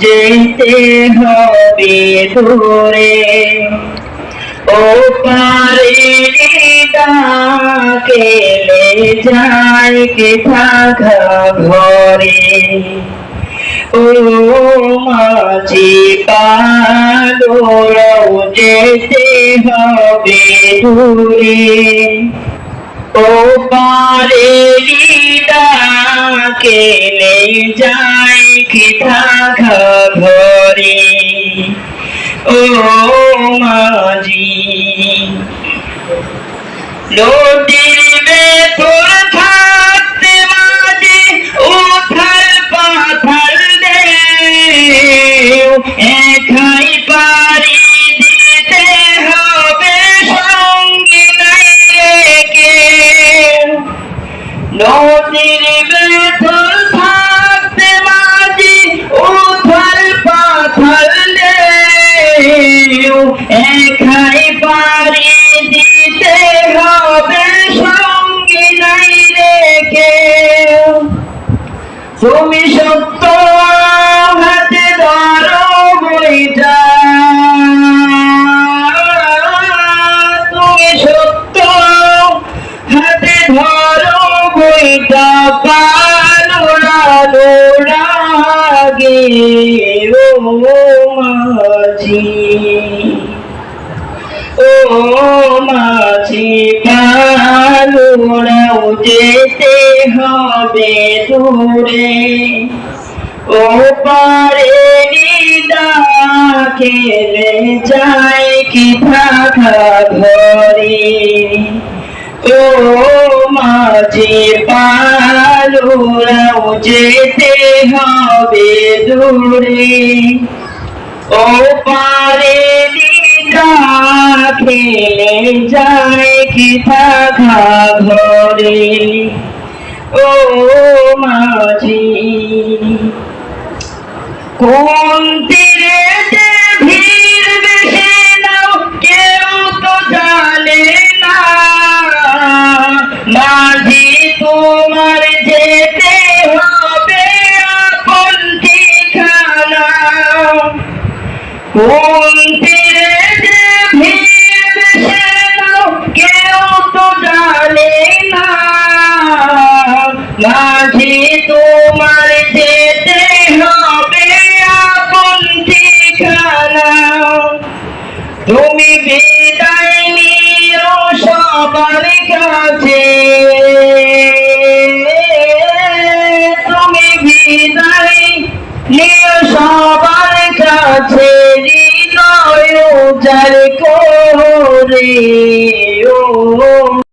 যেতে হবে দূরে, ও পারে ডাকেলে যায় কে থাকা ঘরে। ও মাঝি পালোরাও যেতে হবে দূরে, ও পারে ডাকেলে যায় কে থাকা ঘরে। ও মাঝি নদীর ভেতর থাকতে মাঝি উথাল পাথাল ঢেউ, একাই পাড়ি দিতে হবে সঙ্গে নাই রে কেউ। নদীর ভেতর থাকতে মাঝি উথাল পাথাল ঢেউ, একাই পাড়ি দিতে হবে সঙ্গে নাই রে কেউ। তুমি সত্য হাতে ধরো বইটা, তুমি সত্য হাতে ধরো বইটা, পালোরা দৌড়াগে ও মাঝি। ও মাঝি পালোরাও যেতে হবে দূরে, ও পারে ডাকেলে যায় কি থাকা ঘরে। ও মাঝি পালোরাও যেতে হবে দূরে, ও পারে ডাকেলে যায় কি থাকা ঘরে। ও মাঝি কোন তীরে যে ভিড় বেশি নাও কেউ তো জানে না, মাঝি তোমার যেতে হবে আপন ঠিকানা। কোন তীরে যে ভিড় বেশি নাও কেউ তো জানে না, মাঝি তোমার যেতে হবে আপন ঠিকানা। তুমি বিদায় নিও সবার কাছে, তুমি বিদায় নিও সবার কাছে, হৃদয় উজাড় করে।